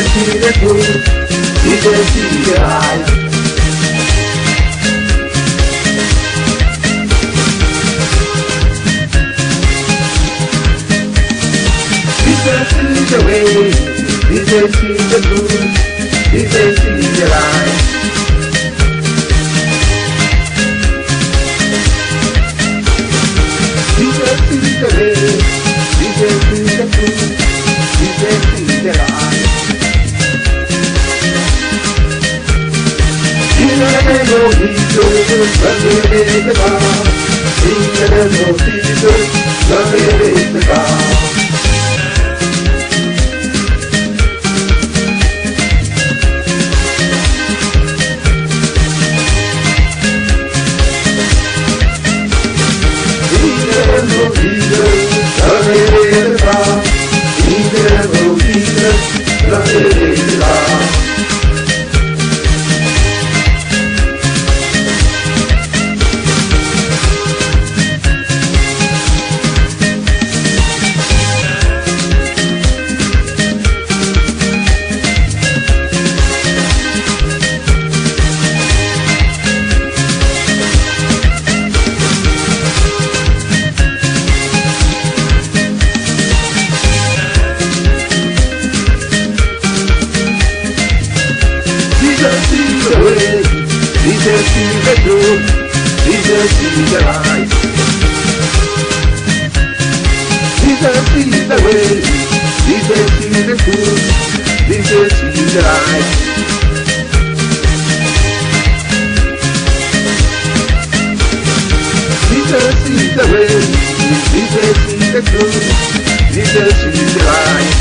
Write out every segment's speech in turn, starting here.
see the truth, we can see the light. We can see the way, we can see the truth, we can see the light. We can see the way, we can see the truth, we can see the light. In the name of Jesus, glory to God. In the name of Jesus, glory to God. Jesus is the truth, Jesus is the light. Jesus is the way, Jesus is the truth, Jesus is the light. Jesus is the way, Jesus is the truth, Jesus is the light.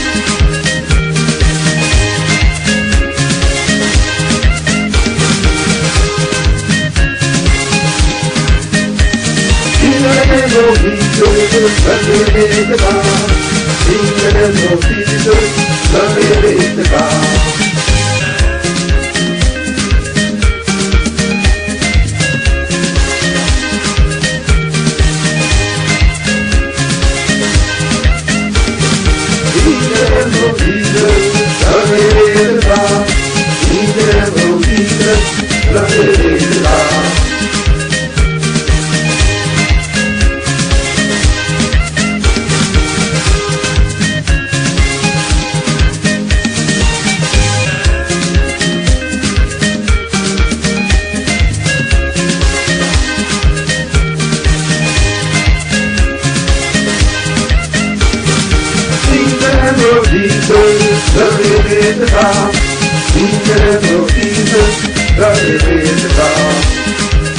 In the name of Jesus, glory to God. In the name of Jesus, glory to God. In the name of Jesus, glory to God. In the name of Jesus, glory to God. Jesus, glory to God. In the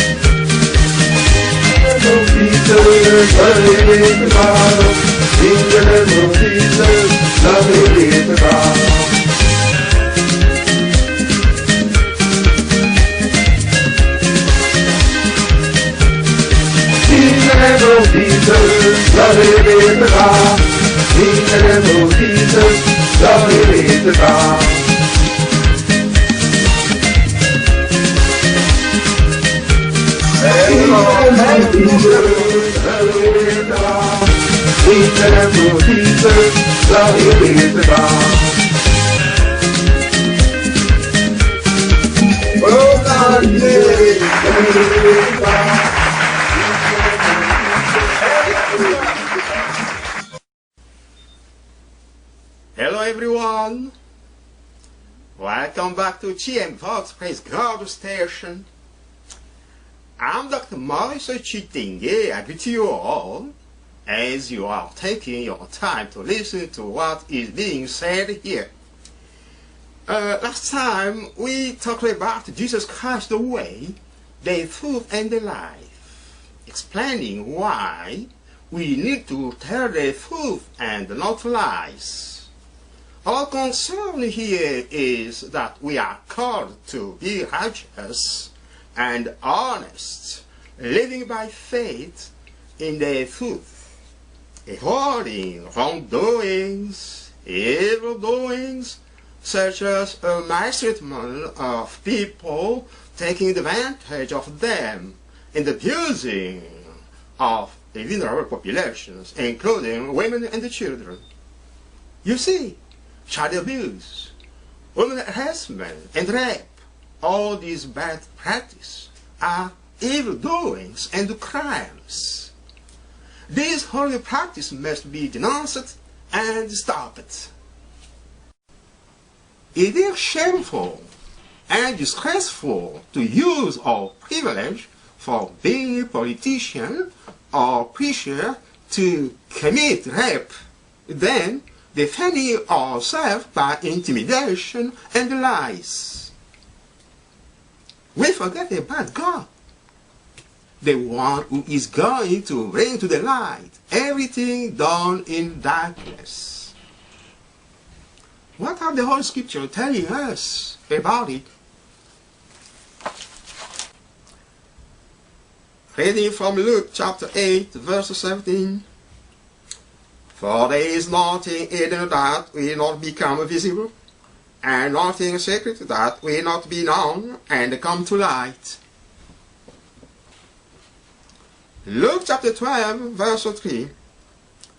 name of Jesus, glory to God. In the name of Jesus, glory to God. In the name of Jesus, glory to God. In the name of Jesus, glory to God. In the name of Jesus, glory to God. In the name of Jesus, glory to God. In the name of Jesus, glory to God. Oh God, glory to God. Hello everyone, welcome back to GM Vox Praise God Station. I'm Dr. Maurice Chitingue. I greet you all as you are taking your time to listen to what is being said here. Last time we talked about Jesus Christ, the way, the truth and the life, explaining why we need to tell the truth and not lies. Our concern here is that we are called to be righteous and honest, living by faith in the truth, avoiding wrongdoings, evil doings, such as a mistreatment of people, taking advantage of them, and abusing of the vulnerable populations, including women and the children. You see, child abuse, harassment and rape, all these bad practices are evil doings and crimes. These horrible practices must be denounced and stopped. It is shameful and disgraceful to use our privilege for being a politician or preacher to commit rape, then defending ourselves by intimidation and lies. We forget about God, the one who is going to bring to the light everything done in darkness. What are the Holy Scripture telling us about it? Reading from Luke chapter 8, verse 17. For there is nothing hidden that will not become visible, and nothing secret that will not be known and come to light. Luke chapter 12, verse 3.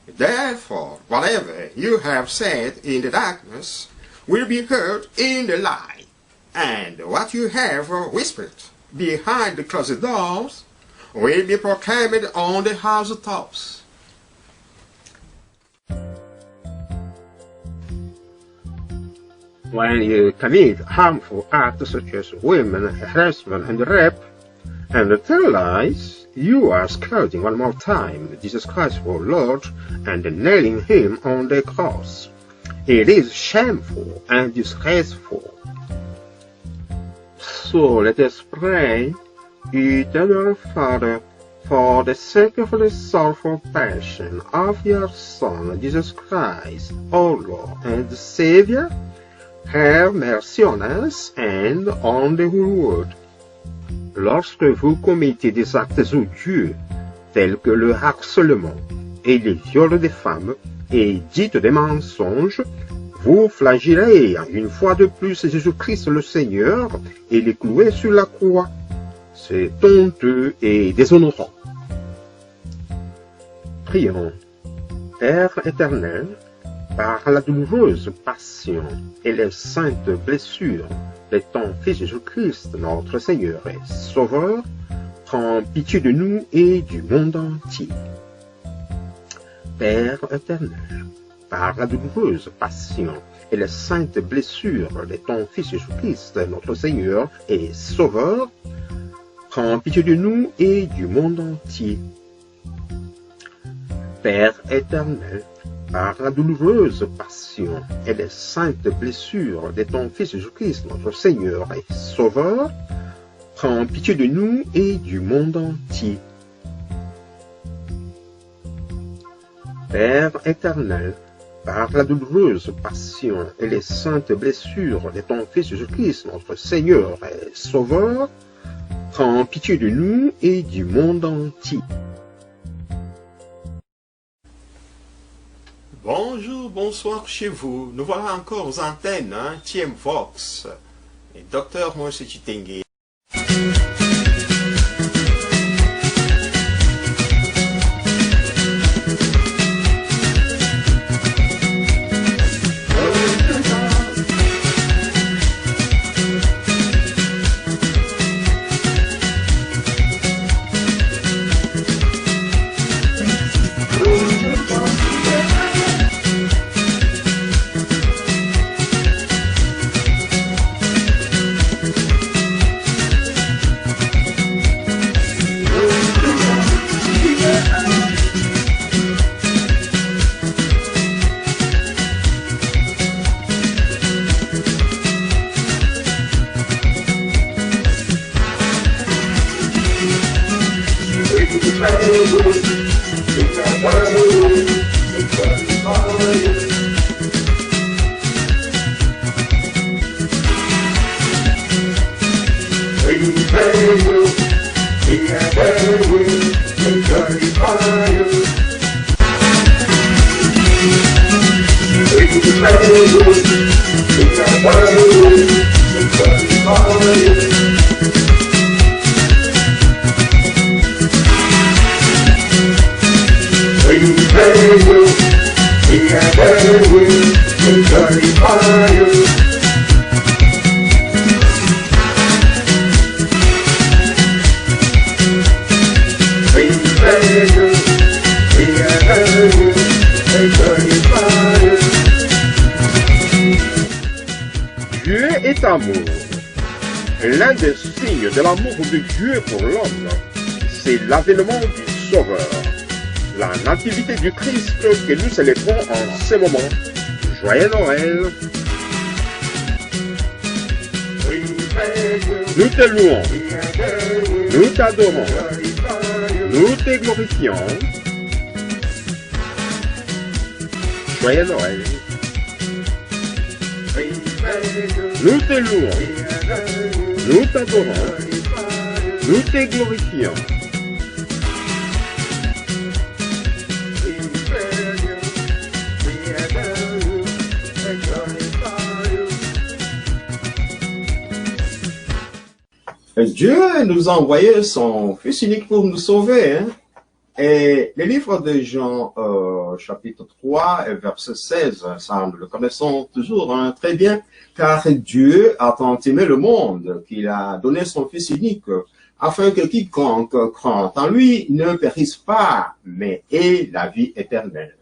Therefore, whatever you have said in the darkness will be heard in the light, and what you have whispered behind the closed doors will be proclaimed on the housetops. When you commit harmful acts such as women, harassment, and rape, and tell lies, you are scourging one more time Jesus Christ our Lord and nailing him on the cross. It is shameful and disgraceful. So let us pray. Eternal Father, for the sake of the sorrowful passion of your Son, Jesus Christ, our Lord and Savior, have mercy on us and on the whole world. Lorsque vous commettez des actes odieux, tels que le harcèlement et le viol des femmes, et dites des mensonges, vous flagellez une fois de plus Jésus-Christ le Seigneur et les clouez sur la croix. C'est honteux et déshonorant. Prions. Père éternel, par la douloureuse passion et les saintes blessures de ton Fils Jésus-Christ, notre Seigneur et Sauveur, prends pitié de nous et du monde entier. Père éternel, par la douloureuse passion et les saintes blessures de ton Fils Jésus-Christ, notre Seigneur et Sauveur, prends pitié de nous et du monde entier. Père éternel, par la douloureuse passion et les saintes blessures de ton Fils Jésus-Christ, notre Seigneur et Sauveur, prends pitié de nous et du monde entier. Père éternel, par la douloureuse passion et les saintes blessures de ton Fils Jésus-Christ, notre Seigneur et Sauveur, prends pitié de nous et du monde entier. Bonjour, bonsoir chez vous. Nous voilà encore aux antennes, TM Vox. Et Dr Moïse Chitengue. Dieu est amour. L'un des signes de l'amour de Dieu pour l'homme, c'est l'avènement du Sauveur, la nativité du Christ que nous célébrons en ce moment. Joyeux Noël! Nous te louons, nous t'adorons, nous te glorifions. Joyeux Noël! Nous te louons, nous t'adorons, nous te glorifions. Dieu nous a envoyé son Fils unique pour nous sauver. Hein? Et le livre de Jean, chapitre 3, verset 16, ça nous le connaissons toujours hein, très bien, car Dieu a tant aimé le monde qu'il a donné son Fils unique, afin que quiconque croit en lui ne périsse pas, mais ait la vie éternelle.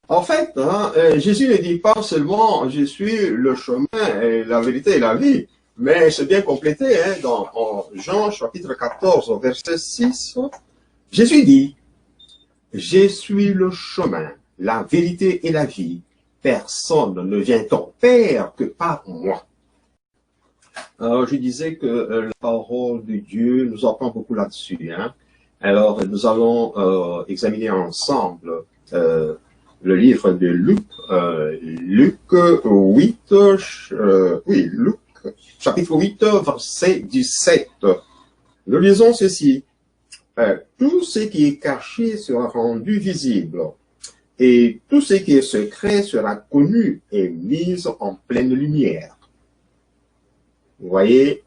En fait, hein, Jésus ne dit pas seulement « je suis le chemin, et la vérité et la vie », mais c'est bien complété hein, dans Jean chapitre 14, verset 6. Jésus dit « Je suis le chemin, la vérité et la vie. Personne ne vient au Père que par moi. » Alors, je disais que la parole de Dieu nous apprend beaucoup là-dessus. Hein. Alors, nous allons examiner ensemble le livre de Luc, Luc 8, Luc, chapitre 8, verset 17. Nous lisons ceci. Tout ce qui est caché sera rendu visible, et tout ce qui est secret sera connu et mis en pleine lumière. Vous voyez,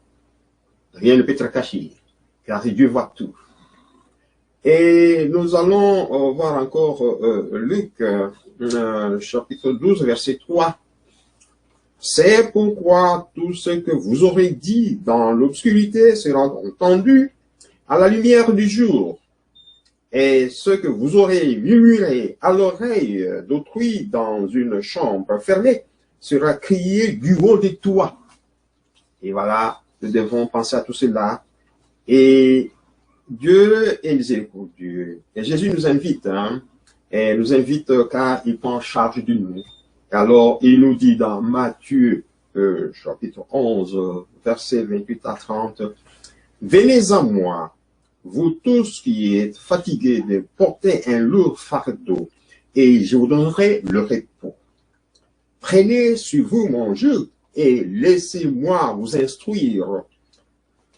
rien ne peut être caché, car Dieu voit tout. Et nous allons voir encore Luc, chapitre 12, verset 3. C'est pourquoi tout ce que vous aurez dit dans l'obscurité sera entendu à la lumière du jour, et ce que vous aurez murmuré à l'oreille d'autrui dans une chambre fermée sera crié du haut des toits. Et voilà, nous devons penser à tout cela. Et Dieu est miséricordieux. Et Jésus nous invite, hein, et nous invite car il prend charge de nous. Alors, il nous dit dans Matthieu, chapitre 11, versets 28 à 30, « Venez à moi, vous tous qui êtes fatigués de porter un lourd fardeau, et je vous donnerai le repos. Prenez sur vous mon joug et laissez-moi vous instruire,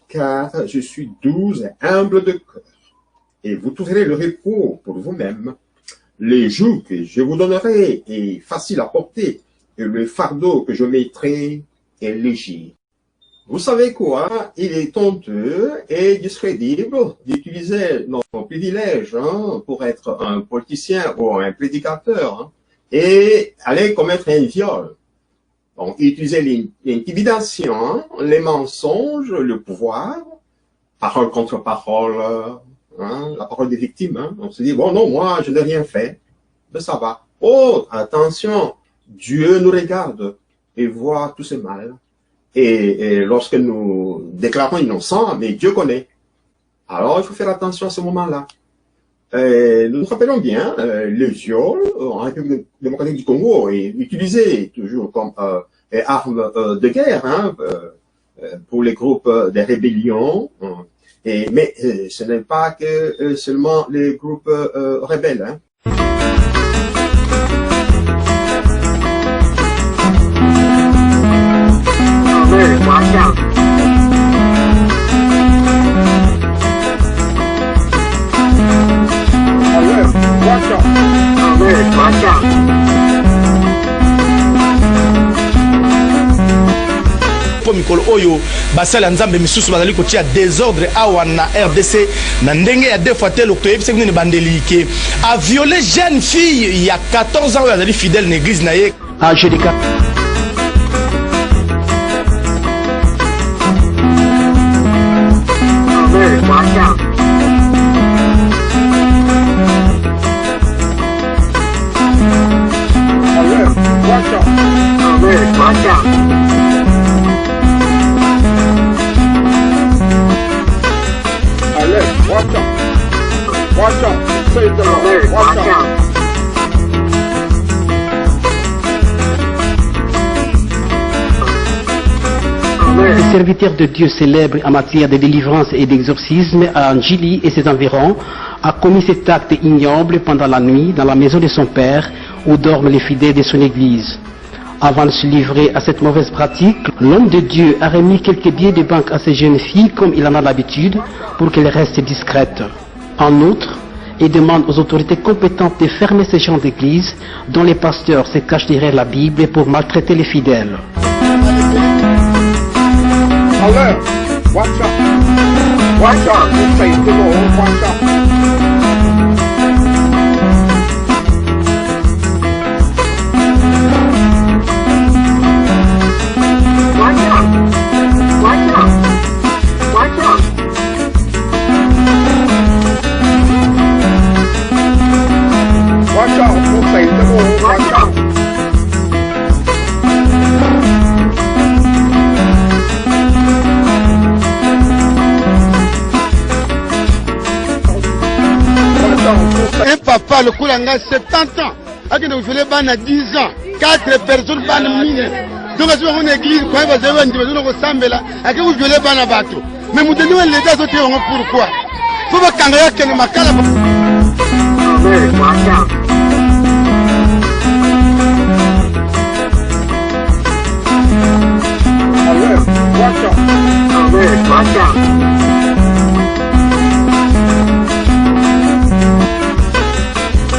car je suis doux et humble de cœur, et vous trouverez le repos pour vous-même. Les jougs que je vous donnerai est facile à porter, et le fardeau que je mettrai est léger. » Vous savez quoi? Il est honteux et discrédible d'utiliser nos privilèges hein, pour être un politicien ou un prédicateur hein, et aller commettre un viol. Donc, utiliser l'intimidation, les mensonges, le pouvoir, parole contre parole, hein, la parole des victimes. Hein. On se dit, bon, non, moi, je n'ai rien fait. Mais ça va. Oh, attention, Dieu nous regarde et voit tout ce mal. Et lorsque nous déclarons innocents, mais Dieu connaît. Alors, il faut faire attention à ce moment-là. Nous nous rappelons bien, le viol en République démocratique du Congo est utilisé toujours comme arme de guerre hein, pour les groupes de rébellion. Mais ce n'est pas que seulement les groupes rebelles. Hein. po mikolo oyo basala nzambe misusu bazali kotia désordre awa na RDC na ndenge ya deux fois te lokto yebise nini bandeli ke a violé jeune fille il y a 14 ans oyo azali fidèle na église na ye Angelica. Watch out. serviteur de Dieu célèbre en matière de délivrance et d'exorcisme à Njili et ses environs, a commis cet acte ignoble pendant la nuit dans la maison de son père où dorment les fidèles de son église. Avant de se livrer à cette mauvaise pratique, l'homme de Dieu a remis quelques billets de banque à ces jeunes filles comme il en a l'habitude pour qu'elles restent discrètes. En outre, il demande aux autorités compétentes de fermer ces gens d'église dont les pasteurs se cachent derrière la Bible pour maltraiter les fidèles. Alert! Watch out! Watch out! We say the Lord, watch out! Watch out, we'll say the Lord, watch out. Un papa, le coup d'anga 70 ans, à qui nous voulons ban 10 ans, 4 personnes ban 1000. Donc, à ce moment, l'église, quand il va se vendre, nous allons s'embêter là, à qui vous voulez ban à bateau. Mais nous devons les deux autres, pourquoi? Faut pas qu'on ait qu'un macala. Watch out! Watch out!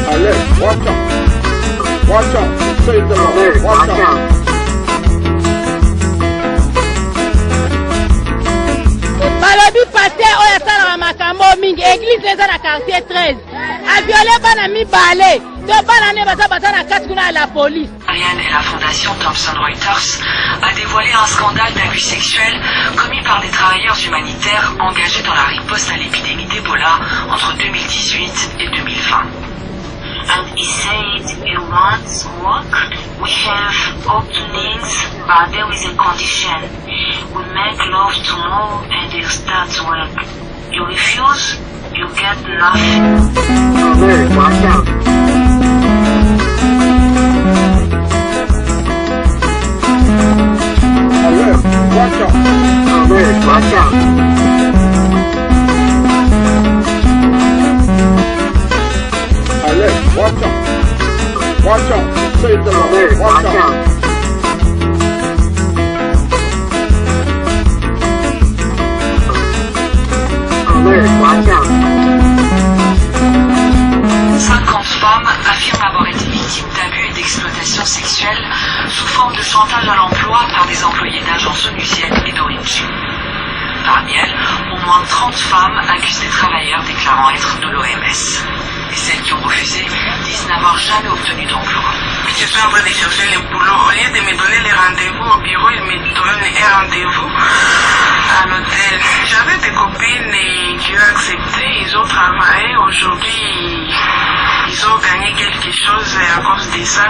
Alert! Watch out! Watch out! Save the Lord! Watch out! Balobi pasteur oya sala makambo mingi église eza na quartier 13 a violé bana mibale to bana ne baza na kati kuna la police. Ariane et la fondation Thomson Reuters a dévoilé un scandale d'abus sexuels commis par des travailleurs humanitaires engagés dans la riposte à l'épidémie d'Ebola entre 2018 et 2020. And he said, it wants work. We have openings, but there is a condition. We make love tomorrow and you start work. You refuse, you get nothing. Watch out! Alert! Watch out! Watch out! Alert! Watch out! Watch out! Save the Lord! Watch out! Watch out! 50 femmes affirment avoir été victimes d'abus et d'exploitation sexuelle sous forme de chantage à l'emploi par des employés d'agences onusiennes et d'origine. Parmi elles, au moins 30 femmes accusent des travailleurs déclarant être de l'OMS. Et celles qui ont refusé disent n'avoir jamais obtenu d'emploi. Je suis en train de chercher le boulot. Au lieu de me donner les rendez-vous au bureau, ils me donnent un rendez-vous à l'hôtel. J'avais des copines qui ont accepté, ils ont travaillé. Aujourd'hui, ils ont gagné quelque chose à cause de ça.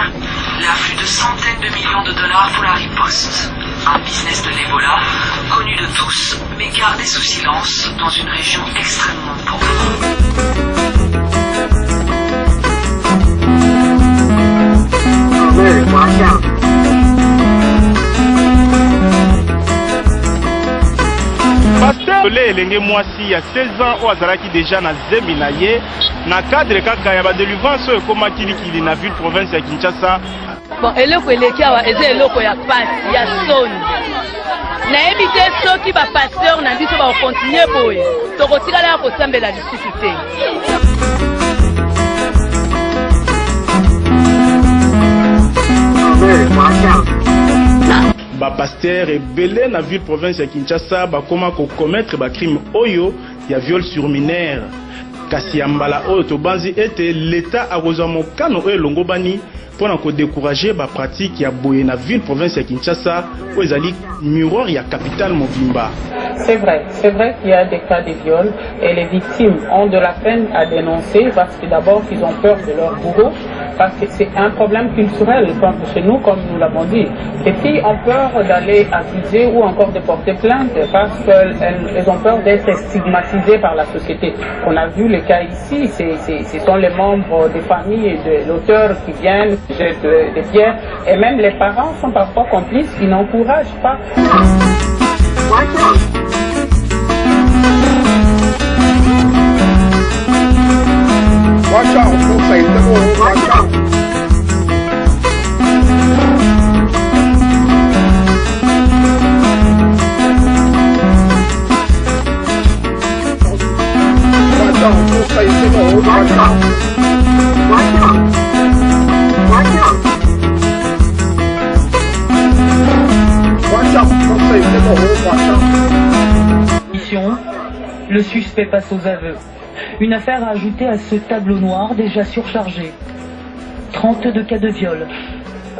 L'afflux de centaines de millions de dollars pour la riposte. Un business de l'Ebola, connu de tous, mais gardé sous silence dans une région extrêmement pauvre. Pasteur Lé elenge mwasi ya 16 ans oyo azalaki deja na zembi na ye na cadre kaka ya badelivance oyo ekomaki likili na ville province ya Kinshasa. Bon, eloko eleki awa eza eloko ya pasi ya soni. Nayebi te soki bapasteur na biso bakokontinue boye tokotikala ya kosambela lisusu te. Bapaster ebele na ville province ya Kinshasa bakoma kokommettre bacrime oyo ya viol sur mineur. Kasi ya mbala oyo tobanzi ete l'État akozwa mokano oyo elongobani mpona kodécourager bapratique ya boye na ville province ya Kinshasa oyo ezali miroir ya capitale mobimba. C'est vrai qu'il y a des cas de viol et les victimes ont de la peine à dénoncer parce que d'abord qu'ils ont peur de leur bourreau, parce que c'est un problème culturel comme chez nous, comme nous l'avons dit. Les filles ont peur d'aller accuser ou encore de porter plainte parce qu'elles ont peur d'être stigmatisées par la société. On a vu le cas ici, ce sont les membres des familles et de l'auteur qui viennent, jettent des pierres et même les parents sont parfois complices, ils n'encouragent pas. Watch out, conseil de mots, watch out. Watch out, conseil de mots, watch out. Watch out. Watch out. Watch out, conseil de mots, watch out. Mission, le suspect passe aux aveux. Une affaire à ajouter à ce tableau noir déjà surchargé. 32 cas de viol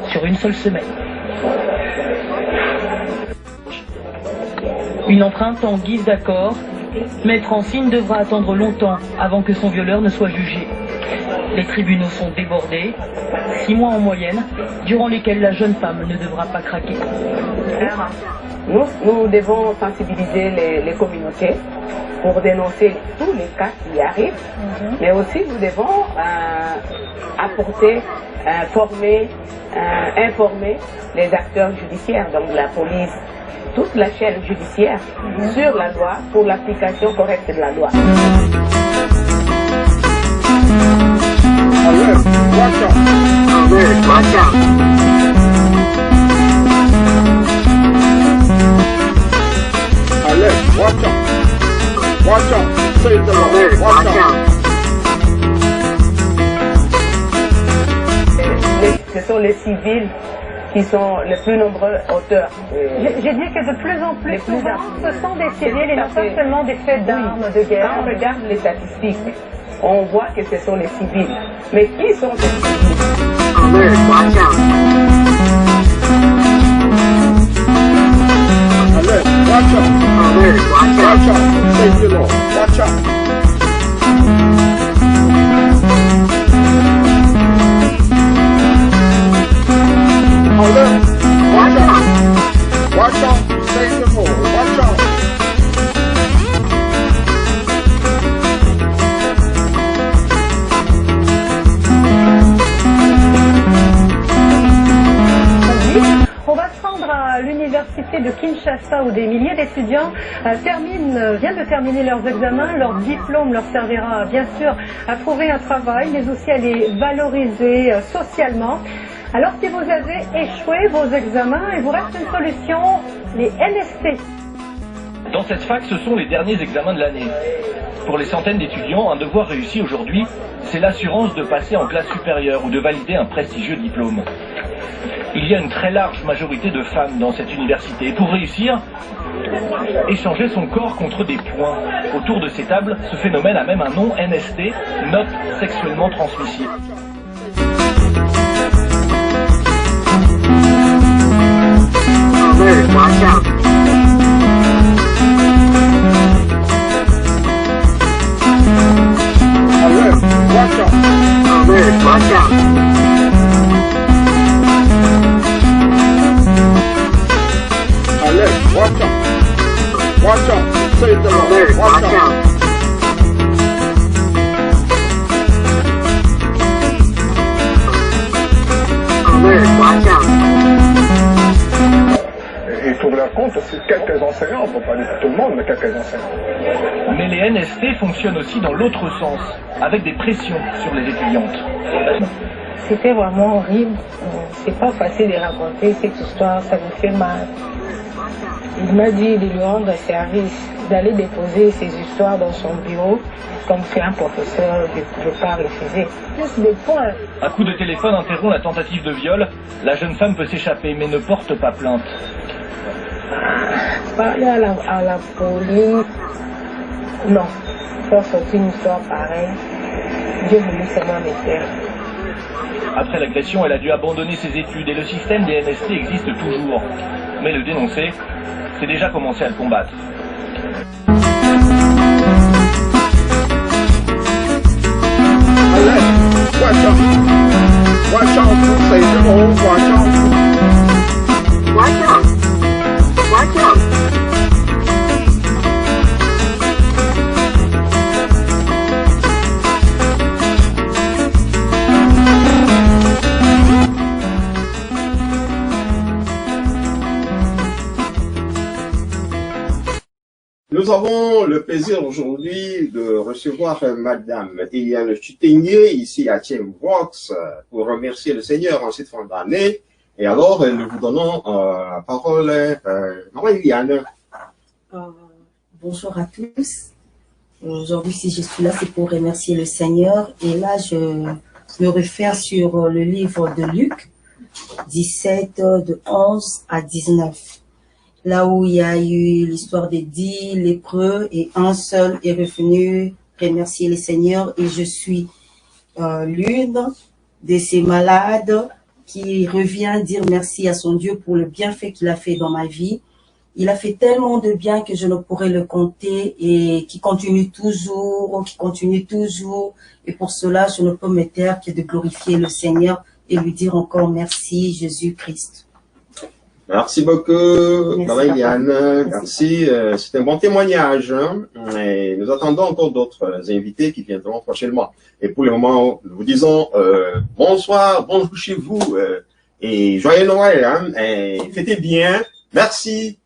sur une seule semaine. Une empreinte en guise d'accord. Maître en signe devra attendre longtemps avant que son violeur ne soit jugé. Les tribunaux sont débordés. 6 mois en moyenne, durant lesquels la jeune femme ne devra pas craquer. Nous devons sensibiliser les communautés pour dénoncer tous les cas qui arrivent, mais aussi nous devons apporter, former, informer les acteurs judiciaires, donc la police, toute la chaîne judiciaire, sur la loi pour l'application correcte de la loi. Alert, watch out. Alert, watch out. Alert, watch out. Watch out, say the Lord, watch out. Ce sont les civils qui sont les plus nombreux auteurs. J'ai dit que de plus en plus souvent, ce sont des civils et non pas seulement des faits d'armes de guerre. Quand on regarde les statistiques, on voit que ce sont les civils. Mais qui sont ces civils? Alert, watch out. Alert, watch out. Alert, watch out. Watch out. Save the Lord. Watch out. Alert, watch out. Watch out. Save the Lord. Watch out. On va se rendre à l'université de Kinshasa où des milliers d'étudiants viennent de terminer leurs examens. Leur diplôme leur servira bien sûr à trouver un travail, mais aussi à les valoriser socialement. Alors si vous avez échoué vos examens, il vous reste une solution, les NST. Dans cette fac, ce sont les derniers examens de l'année. Pour les centaines d'étudiants, un devoir réussi aujourd'hui, c'est l'assurance de passer en classe supérieure ou de valider un prestigieux diplôme. Il y a une très large majorité de femmes dans cette université. Et pour réussir, échanger son corps contre des points. Autour de ces tables, ce phénomène a même un nom, NST, note sexuellement transmissible. Alert, watch out. Alert, watch out. Alert, watch out. Alert, watch out. Watch out. Save the Lord. Alert, watch out. Alert, watch out. Il faut leur compte aussi quelques enseignants, on ne peut pas dire tout le monde, mais quelques enseignants. Mais les NST fonctionnent aussi dans l'autre sens, avec des pressions sur les étudiantes. C'était vraiment horrible. C'est pas facile de raconter cette histoire, ça me fait mal. Il m'a dit de lui rendre service, d'aller déposer ses histoires dans son bureau, comme fait un professeur, je ne pas refuser. Plus de points. Un coup de téléphone interrompt la tentative de viol. La jeune femme peut s'échapper, mais ne porte pas plainte. Parler à la police, non. Faire sortir une histoire pareille, Dieu voulait seulement me faire. Après l'agression, elle a dû abandonner ses études et le système des NST existe toujours. Mais le dénoncer, c'est déjà commencer à le combattre. Alert, watch out. Watch out, say the Lord, watch out. Watch out. Watch out. Nous avons le plaisir aujourd'hui de recevoir Madame Eliane Chutegné ici à Tiemvox pour remercier le Seigneur en cette fin d'année. Et alors, nous vous donnons la parole. Maman Eliane. Bonjour à tous. Aujourd'hui, si je suis là, c'est pour remercier le Seigneur. Et là, je me réfère sur le livre de Luc 17, de 11 à 19. Là où il y a eu l'histoire des 10 lépreux et un seul est revenu remercier le Seigneur. Et je suis l'une de ces malades qui revient dire merci à son Dieu pour le bienfait qu'il a fait dans ma vie. Il a fait tellement de bien que je ne pourrais le compter et qui continue toujours. Et pour cela, je ne peux me taire que de glorifier le Seigneur et lui dire encore merci, Jésus-Christ. Merci beaucoup, Maman Eliane. Merci. C'est un bon témoignage. Hein? Et nous attendons encore d'autres invités qui viendront prochainement. Et pour le moment, nous vous disons bonsoir, bonjour chez vous et joyeux Noël. Hein? Et fêtez bien. Merci.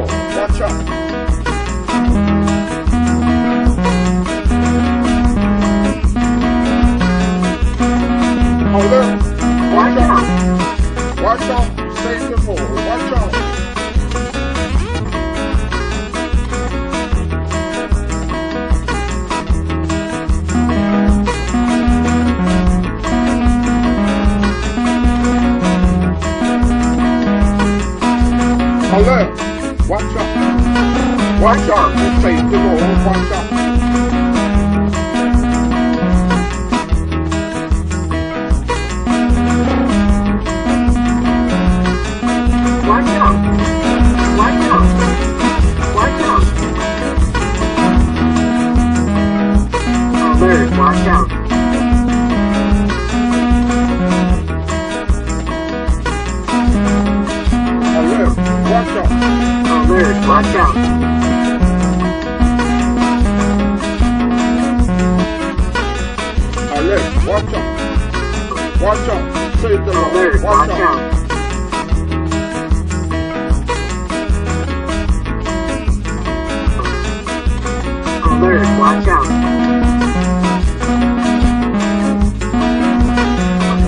Lord. Watch out. Alert. Watch out. Watch out. Save the Lord. Watch out. Alert! Watch out! Watch out! Save the Lord! Watch out! Watch out! Watch out! Watch out! Alert! Watch out! Alert! Watch out! Alert! Watch out! Alert! Watch out! Watch out! Save the Lord! Alert! Watch out! Alert! Watch out!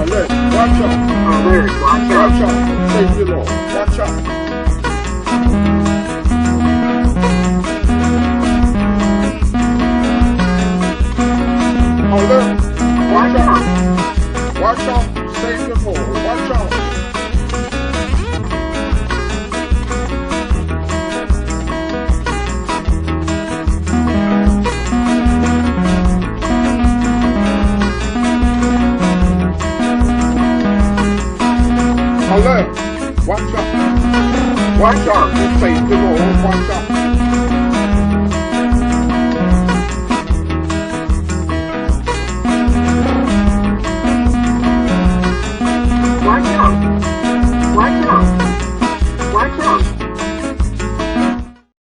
Alert! Watch out! Alert! Watch out! Watch out! Save the Lord! Watch out! Alert! Watch out! Watch out! Save the Lord! Watch out! Alert! Watch out! Watch out! Save the Lord! Watch out!